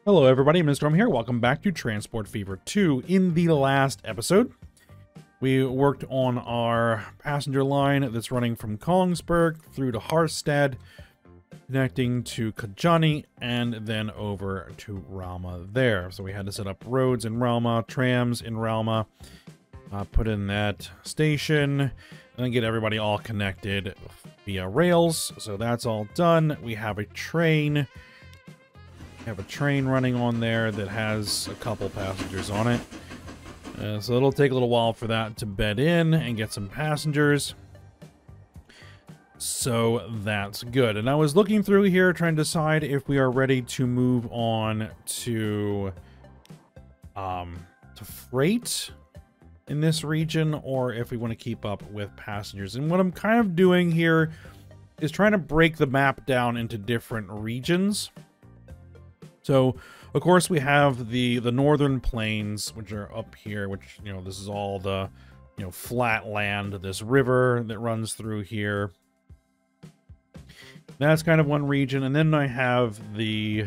Hello everybody, Mr. here. Welcome back to Transport Fever 2. In the last episode, we worked on our passenger line that's running from Kongsberg through to Harstad, connecting to Kajani, and then over to Rauma there. So we had to set up roads in Rauma, trams in Rauma, put in that station, and then get everybody all connected via rails. So that's all done. We have a train. We have a train running on there that has a couple passengers on it. So it'll take a little while for that to bed in and get some passengers. So that's good. And I was looking through here trying to decide if we are ready to move on to freight in this region, or if we want to keep up with passengers. And what I'm kind of doing here is trying to break the map down into different regions. So, of course, we have the northern plains, which are up here, which, you know, this is all the, you know, flat land, this river that runs through here. That's kind of one region. And then I have the,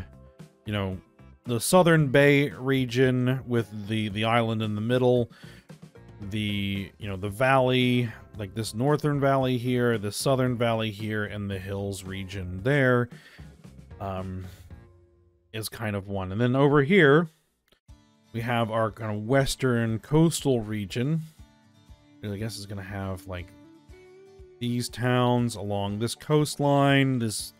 you know, the southern bay region with the island in the middle, the, you know, the valley, like this northern valley here, the southern valley here, and the hills region there. Is kind of one. And then over here we have our kind of western coastal region. I guess is going to have like these towns along this coastline, this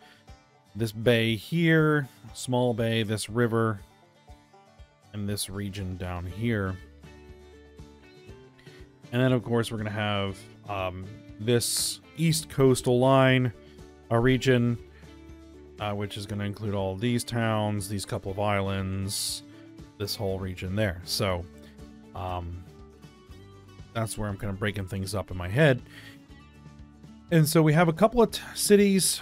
bay here, small bay, this river, and this region down here. And then of course we're going to have this east coastal line, a region which is going to include all of these towns, these couple of islands, this whole region there. So that's where I'm kind of breaking things up in my head. And so we have a couple of cities,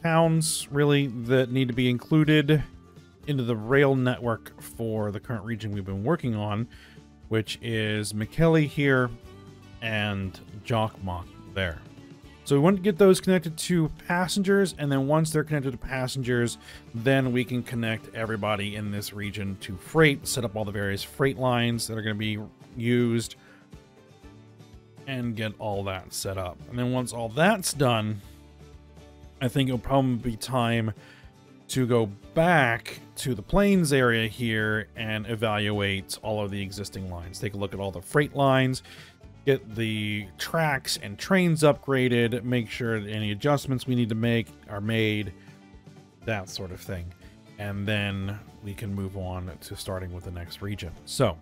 towns, really, that need to be included into the rail network for the current region we've been working on, which is Hilly here and Jokkmokk there. So we want to get those connected to passengers, and then once they're connected to passengers, then we can connect everybody in this region to freight, set up all the various freight lines that are going to be used, and get all that set up. And then once all that's done, I think it'll probably be time to go back to the plains area here and evaluate all of the existing lines. Take a look at all the freight lines, get the tracks and trains upgraded, make sure that any adjustments we need to make are made, that sort of thing. And then we can move on to starting with the next region. So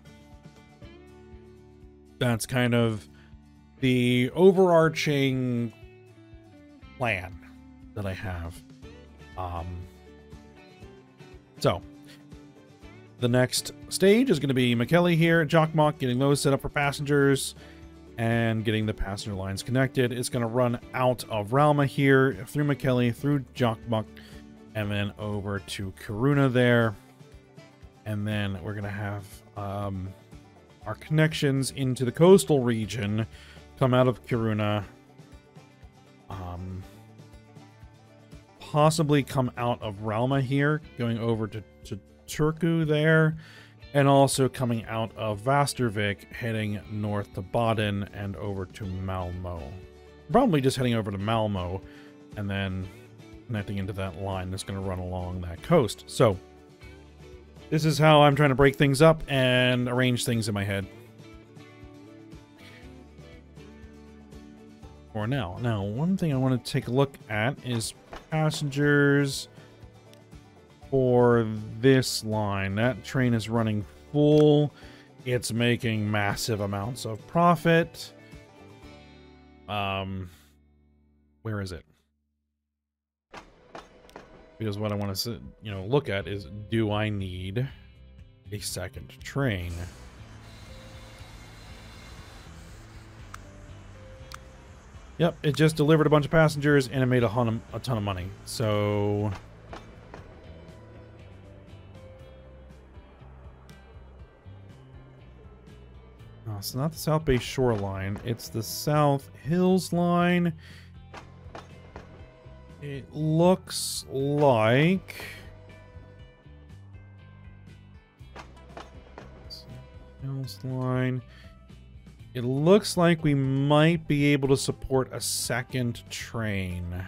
that's kind of the overarching plan that I have. So the next stage is going to be Hilly here at Jokkmokk, getting those set up for passengers and getting the passenger lines connected. It's going to run out of Rauma here, through Hilly, through Jokkmokk, and then over to Kiruna there. And then we're going to have our connections into the coastal region come out of Kiruna. Possibly come out of Rauma here, going over to Turku there. And also coming out of Vastervik, heading north to Baden and over to Malmo. Probably just heading over to Malmo and then connecting into that line that's going to run along that coast. So this is how I'm trying to break things up and arrange things in my head for now. Now, one thing I want to take a look at is passengers for this line. That train is running full. It's making massive amounts of profit. Where is it? Because what I want to, you know, look at is, do I need a second train? Yep, it just delivered a bunch of passengers and it made a ton of money. So it's not the South Bay Shoreline, it's the South Hills line. It looks like Hills line. It looks like we might be able to support a second train.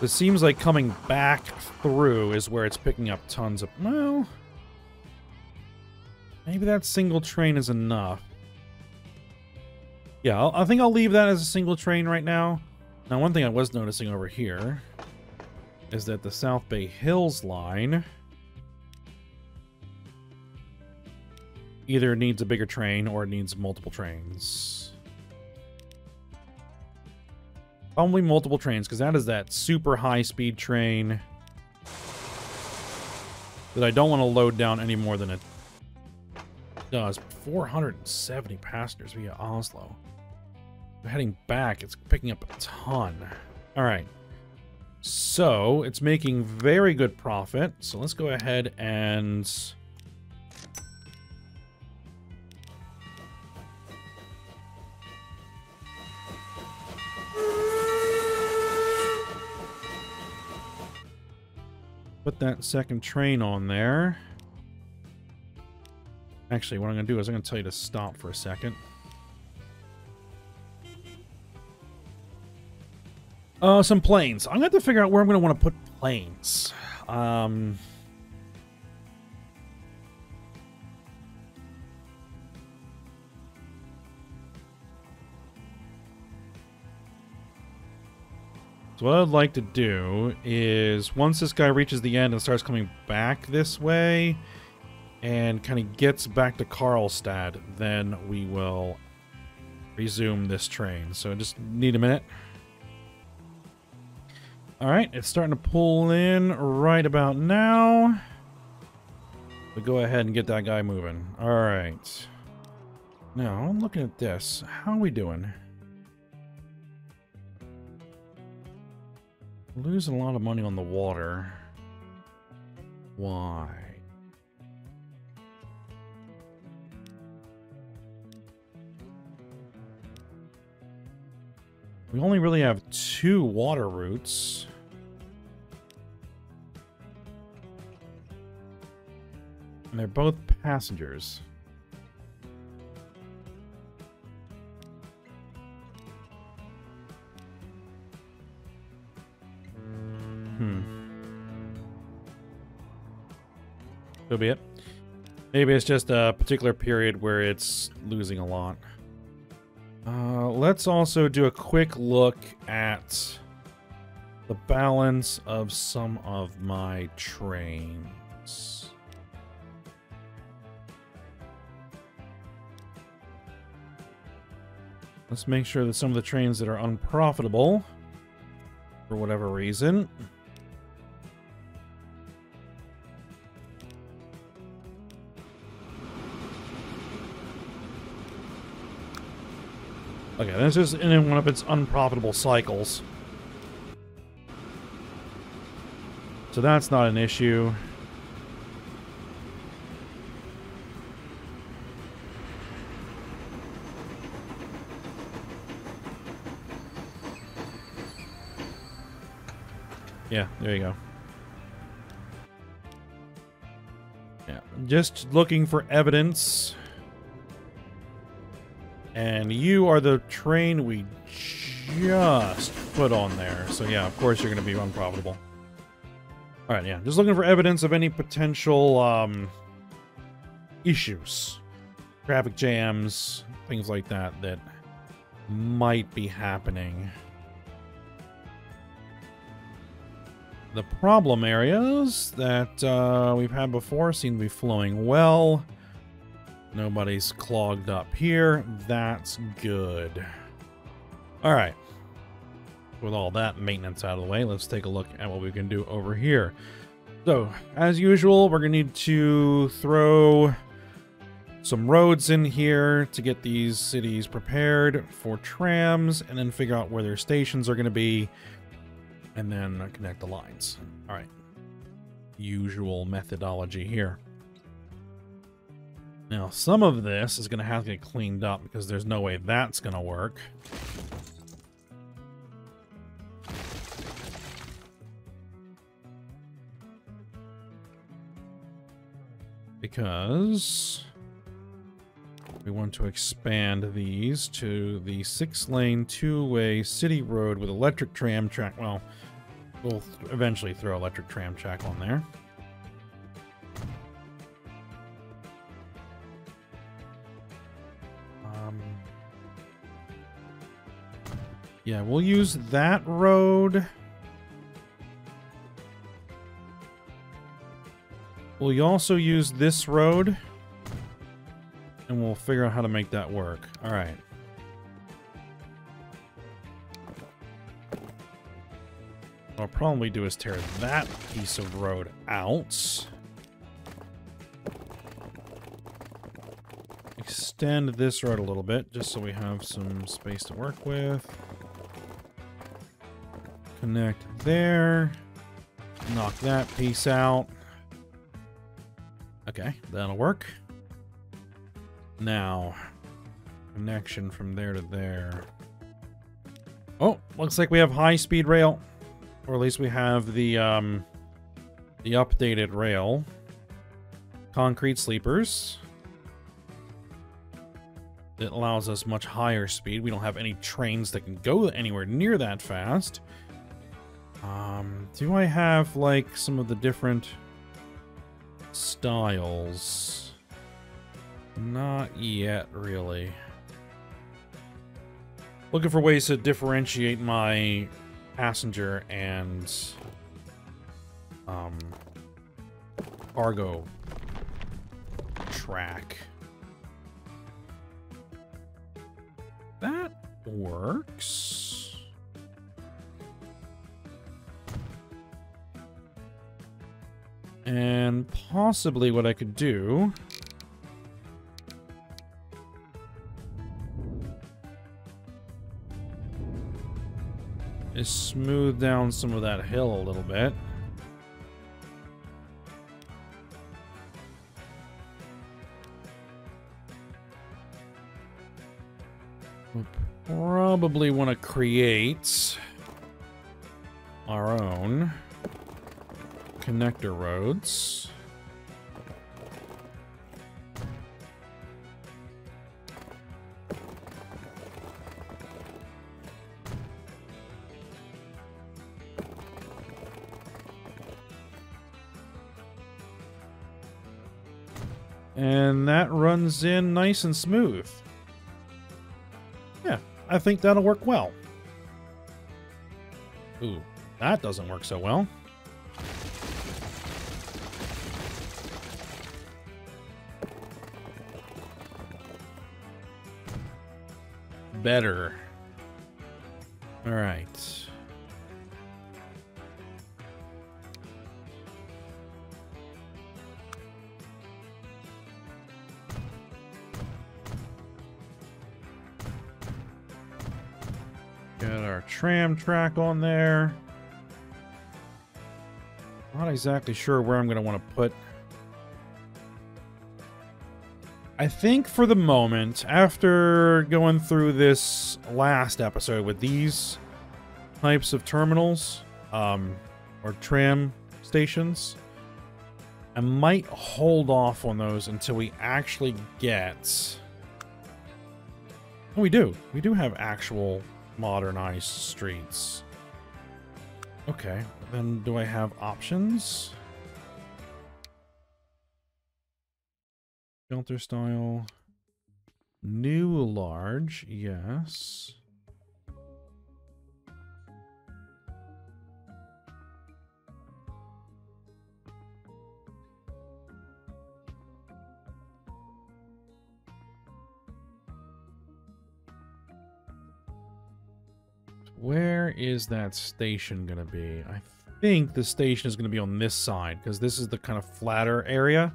It seems like coming back through is where it's picking up tons of... Well, maybe that single train is enough. Yeah, I think I'll leave that as a single train right now. Now, one thing I was noticing over here is that the South Bay Hills line either needs a bigger train or it needs multiple trains. Probably multiple trains, because that is that super high-speed train that I don't want to load down any more than it does. 470 passengers via Oslo. Heading back, it's picking up a ton. All right. So, it's making very good profit. So, let's go ahead and... put that second train on there. Actually, what I'm going to do is I'm going to tell you to stop for a second. Some planes. I'm going to have to figure out where I'm going to want to put planes. So what I'd like to do is, once this guy reaches the end and starts coming back this way, and kind of gets back to Karlstad, then we will resume this train. So just need a minute. Alright, it's starting to pull in right about now. So go ahead and get that guy moving. Alright. Now, I'm looking at this. How are we doing? Losing a lot of money on the water. Why? We only really have 2 water routes. And they're both passengers. Could be it. Maybe it's just a particular period where it's losing a lot. Let's also do a quick look at the balance of some of my trains. Let's make sure that some of the trains that are unprofitable, for whatever reason, okay, this is in one of its unprofitable cycles. So that's not an issue. Yeah, there you go. Yeah, just looking for evidence. And you are the train we just put on there. So yeah, of course you're going to be unprofitable. Alright, yeah. Just looking for evidence of any potential issues. Traffic jams, things like that that might be happening. The problem areas that we've had before seem to be flowing well. Nobody's clogged up here. That's good. Alright. With all that maintenance out of the way, let's take a look at what we can do over here. So, as usual, we're going to need to throw some roads in here to get these cities prepared for trams, and then figure out where their stations are going to be, and then connect the lines. Alright. Usual methodology here. Now, some of this is going to have to get cleaned up because there's no way that's going to work. Because we want to expand these to the 6-lane, 2-way city road with electric tram track. Well, we'll eventually throw electric tram track on there. Yeah, we'll use that road. We'll also use this road. And we'll figure out how to make that work. Alright. What I'll probably do is tear that piece of road out. Extend this road a little bit, just so we have some space to work with. Connect there. Knock that piece out. Okay, that'll work. Now, connection from there to there. Oh, looks like we have high-speed rail. Or at least we have the updated rail. Concrete sleepers. It allows us much higher speed. We don't have any trains that can go anywhere near that fast. Do I have, like, some of the different styles? Not yet, really. Looking for ways to differentiate my passenger and cargo track. That works. And possibly what I could do is smooth down some of that hill a little bit. We'll probably want to create our own connector roads. And that runs in nice and smooth. Yeah, I think that'll work well. Ooh, that doesn't work so well. Better. All right. Got our tram track on there. Not exactly sure where I'm going to want to put. I think for the moment, after going through this last episode with these types of terminals, or tram stations, I might hold off on those until we actually get... Oh, we do. We do have actual modernized streets. Okay, then do I have options? Shelter style. New large, yes. Where is that station gonna be? I think the station is gonna be on this side, because this is the kind of flatter area.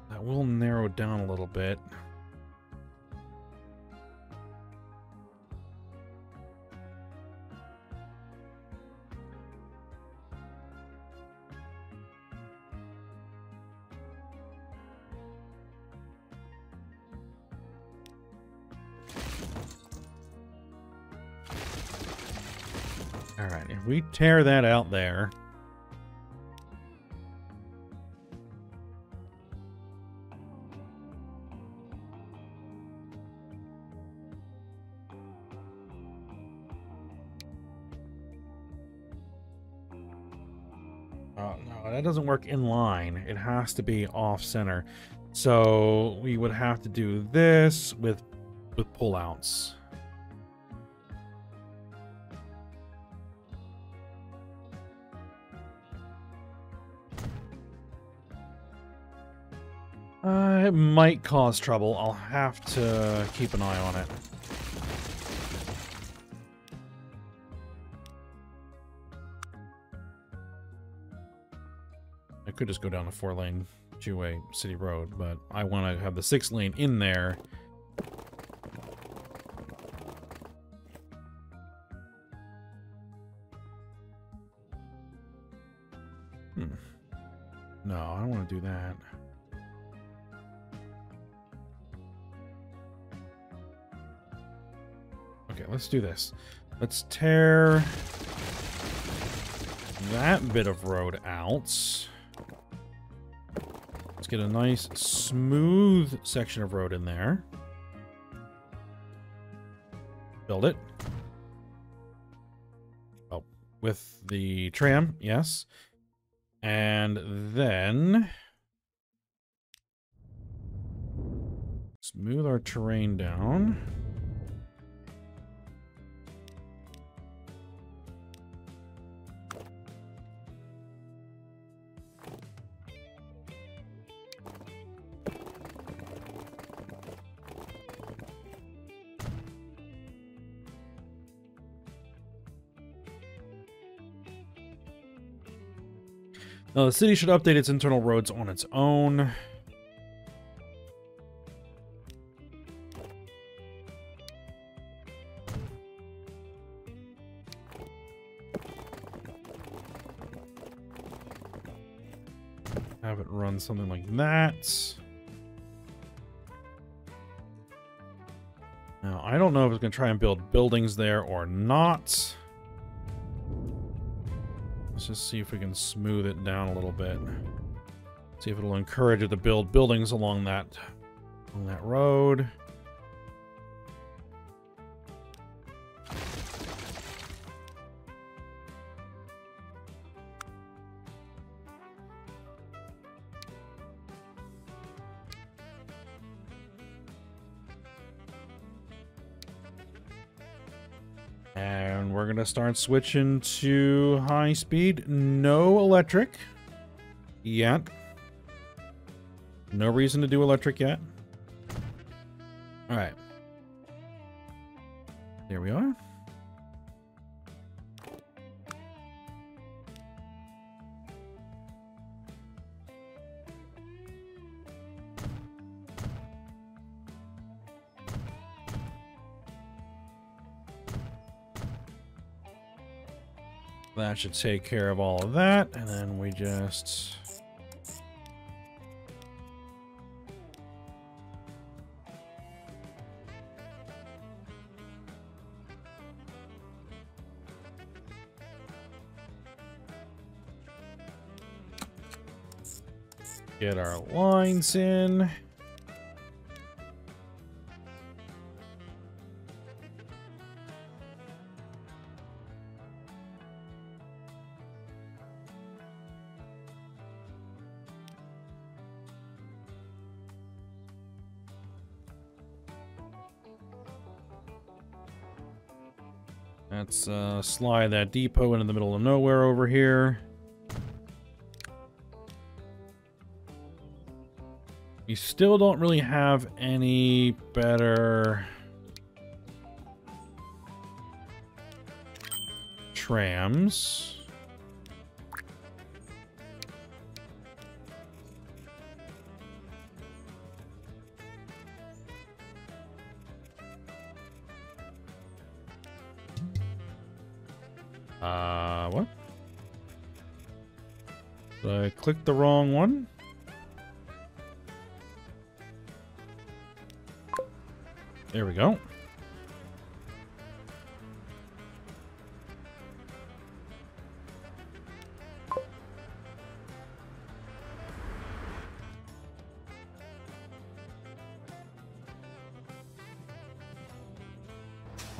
That will narrow down a little bit. Alright, if we tear that out there... no, that doesn't work in line. It has to be off-center. So we would have to do this with pullouts. It might cause trouble. I'll have to keep an eye on it. I could just go down a 4-lane, 2-way city road, but I want to have the 6-lane in there. No, I don't want to do that. Okay, let's do this. Let's tear that bit of road out. Let's get a nice, smooth section of road in there. Build it. Oh, with the tram, yes. And then... smooth our terrain down. Now, the city should update its internal roads on its own. Have it run something like that. Now, I don't know if it's going to try and build buildings there or not. Let's just see if we can smooth it down a little bit. See if it'll encourage it to build buildings along that road. And we're gonna start switching to high speed. No electric yet. No reason to do electric yet. All right. There we are. That should take care of all of that, and then we just... get our lines in. Let's slide that depot into the middle of nowhere over here. We still don't really have any better trams. What? Did I click the wrong one? There we go.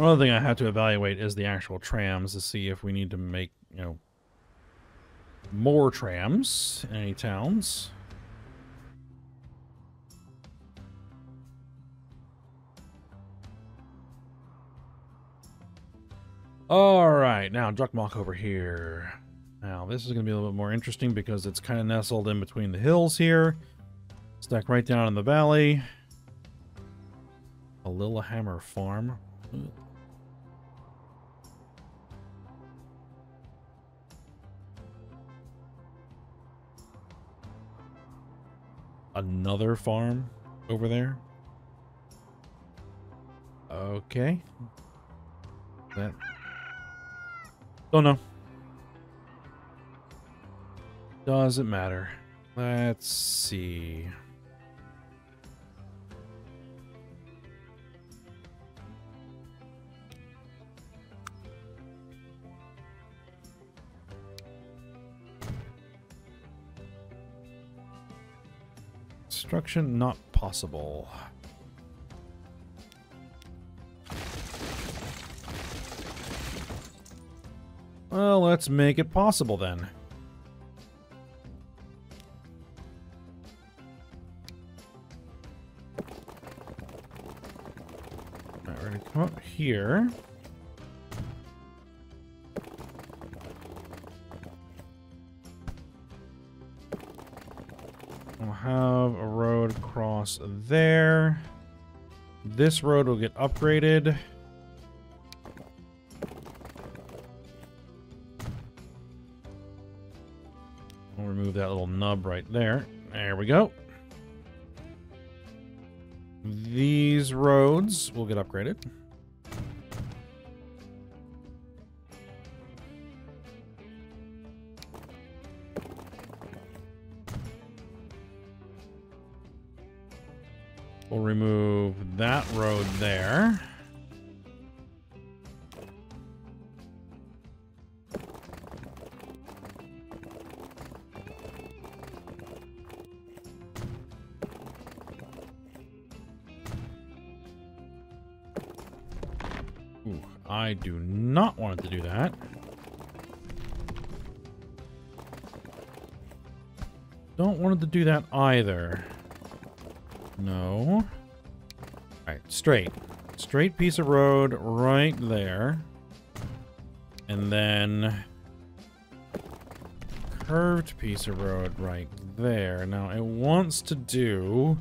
One other thing I have to evaluate is the actual trams to see if we need to make, you know, more trams in any towns. All right, now Jukmok over here. Now this is going to be a little bit more interesting because it's kind of nestled in between the hills here. Stuck right down in the valley. A Lillehammer farm. Another farm over there. Okay. That. Don't know. Doesn't matter. Let's see. Construction not possible. Well, let's make it possible then. Alright, we're gonna come up here. We'll have a road across there. This road will get upgraded. We'll remove that little nub right there. There we go. These roads will get upgraded. We'll remove that road there. Ooh, I do not want it to do that. Don't want it to do that either. No. Alright, straight. Straight piece of road right there. And then curved piece of road right there. Now it wants to do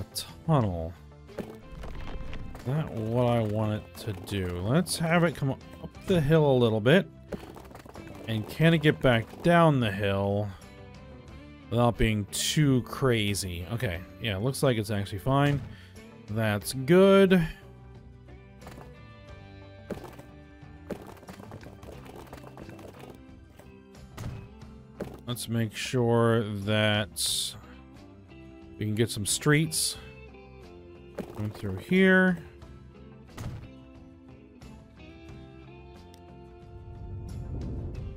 a tunnel. Is that what I want it to do? Let's have it come up the hill a little bit. And can it get back down the hill without being too crazy? Okay, yeah, looks like it's actually fine. That's good. Let's make sure that we can get some streets going through here.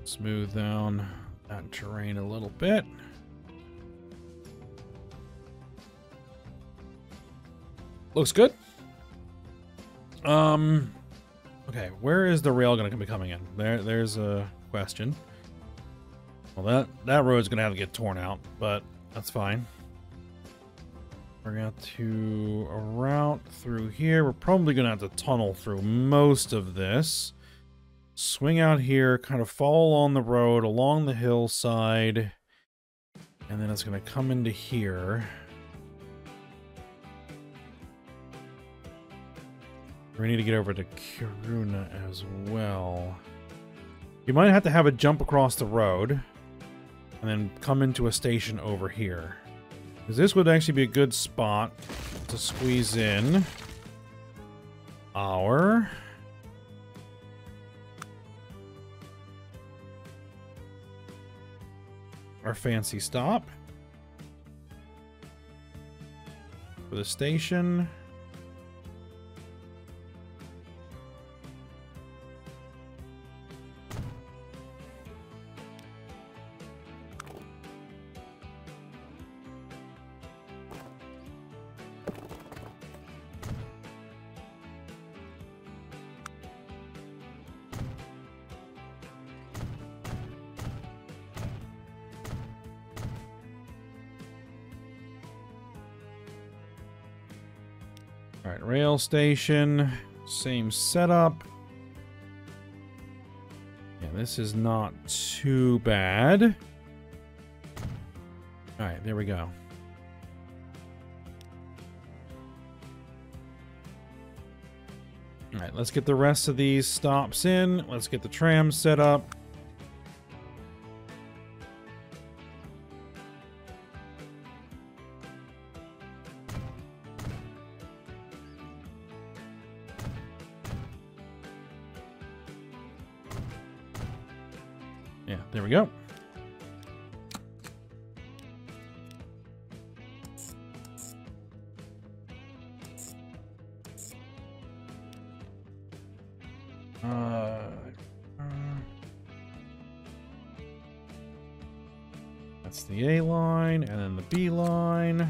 Smooth down that terrain a little bit. Looks good. Okay, where is the rail going to be coming in? There's a question. Well, that road's going to have to get torn out, but that's fine. We're going to route through here. We're probably going to have to tunnel through most of this. Swing out here, kind of follow along the road, along the hillside, and then it's going to come into here. We need to get over to Kiruna as well. You might have to have a jump across the road and then come into a station over here. Because this would actually be a good spot to squeeze in our fancy stop for the station. All right, rail station, same setup. Yeah, this is not too bad. All right, there we go. All right, let's get the rest of these stops in. Let's get the tram set up. Yeah, there we go. That's the A line, and then the B line.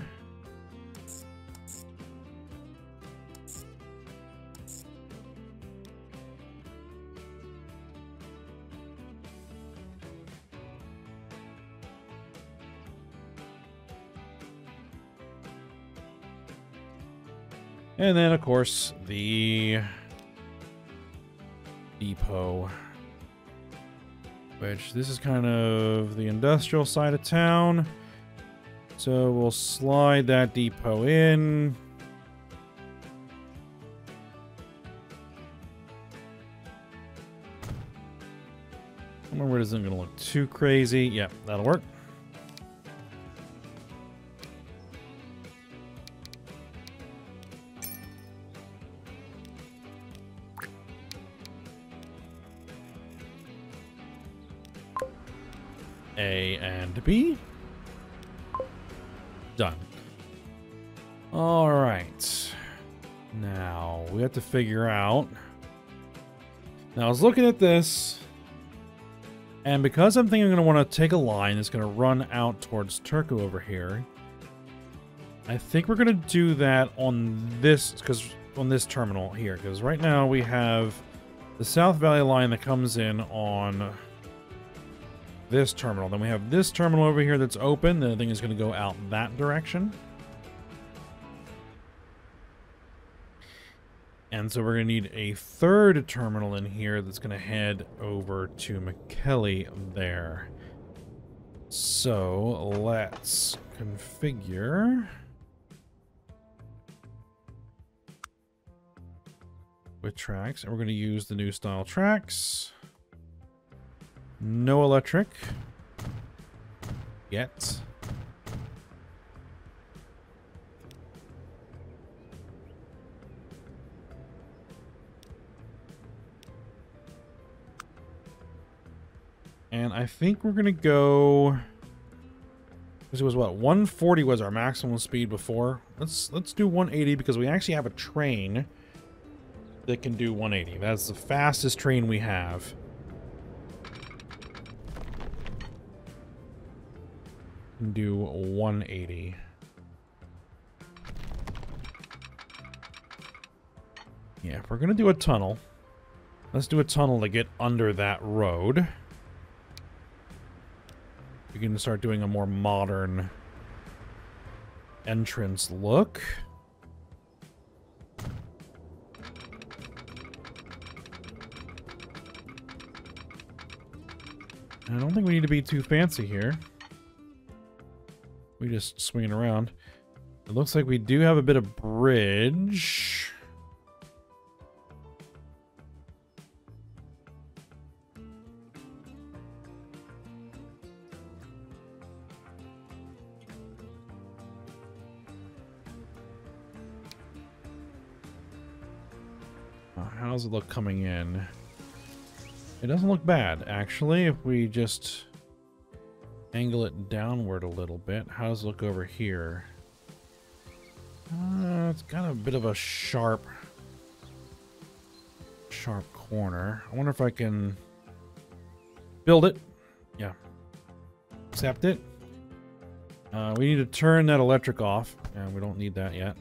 And then, of course, the depot, which this is kind of the industrial side of town. So we'll slide that depot in. I remember it isn't going to look too crazy. Yep, that'll work. A and B. Done. All right. Now, we have to figure out... Now, I was looking at this, and because I'm thinking I'm going to want to take a line that's going to run out towards Turku over here, I think we're going to do that on this, on this terminal here, because right now we have the South Valley line that comes in on this terminal. Then we have this terminal over here that's open. The thing is going to go out that direction. And so we're going to need a third terminal in here that's going to head over to McKelly there. So let's configure with tracks. And we're going to use the new style tracks. No electric yet. And I think we're gonna go. This was what, 140 was our maximum speed before. Let's do 180 because we actually have a train that can do 180. That's the fastest train we have. Do 180. Yeah, if we're gonna do a tunnel, let's do a tunnel to get under that road. We can start doing a more modern entrance look. I don't think we need to be too fancy here. We just swing it around. It looks like we do have a bit of bridge. How's it look coming in? It doesn't look bad, actually, if we just angle it downward a little bit. How does it look over here? It's got a bit of a sharp corner. I wonder if I can build it. Yeah. Accept it. We need to turn that electric off, and we don't need that yet.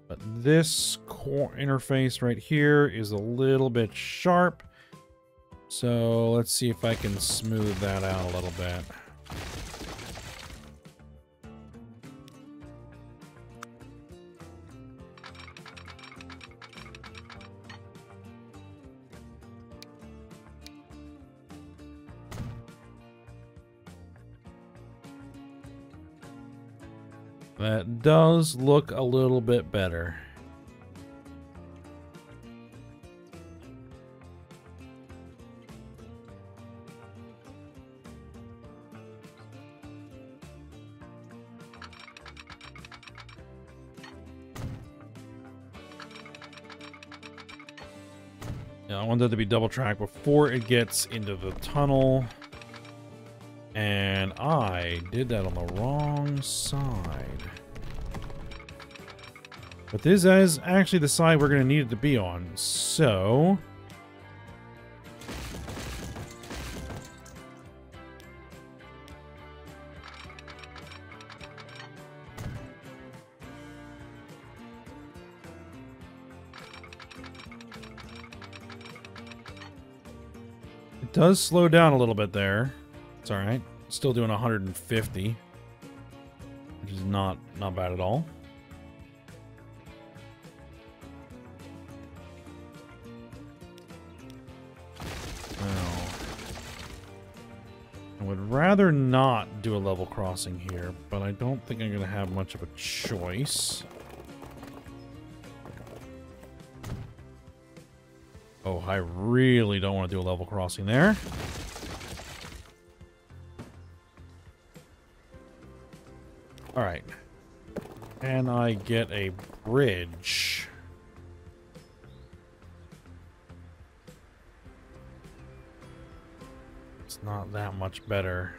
But this core interface right here is a little bit sharp. So let's see if I can smooth that out a little bit. That does look a little bit better. Yeah, I want that to be double track before it gets into the tunnel. And I did that on the wrong side. But this is actually the side we're going to need it to be on. So... it does slow down a little bit there. It's alright. Still doing 150. Which is not bad at all. Now, I would rather not do a level crossing here, but I don't think I'm going to have much of a choice. Oh, I really don't want to do a level crossing there. Alright. Can I get a bridge? It's not that much better.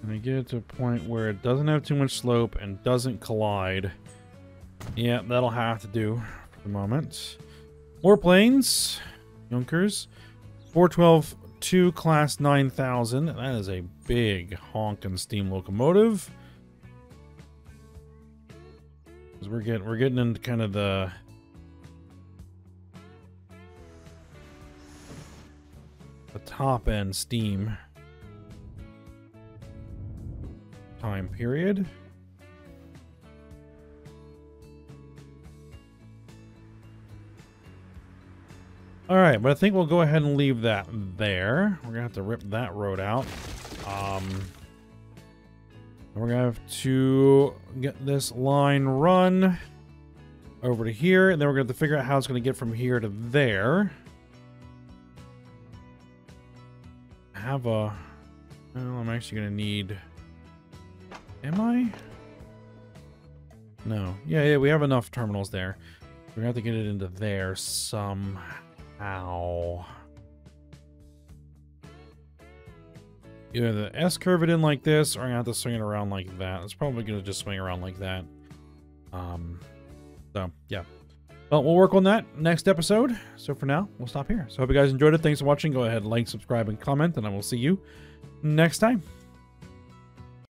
And I get it to a point where it doesn't have too much slope and doesn't collide. Yeah, that'll have to do for the moment. More planes. Junkers. 412-2 class 9000. That is a big honking steam locomotive. Because we're getting into kind of the top end steam time period. All right, but I think we'll go ahead and leave that there. We're gonna have to rip that road out. We're gonna have to get this line run over to here, and then we're gonna have to figure out how it's gonna get from here to there. Well, I'm actually gonna need... Am I? No. Yeah, we have enough terminals there. We're gonna have to get it into there somehow. Either the S-curve it in like this, or I'm gonna have to swing it around like that. It's probably gonna just swing around like that. So, yeah. Well, we'll work on that next episode. So for now, we'll stop here. So hope you guys enjoyed it. Thanks for watching. Go ahead, like, subscribe, and comment, and I will see you next time.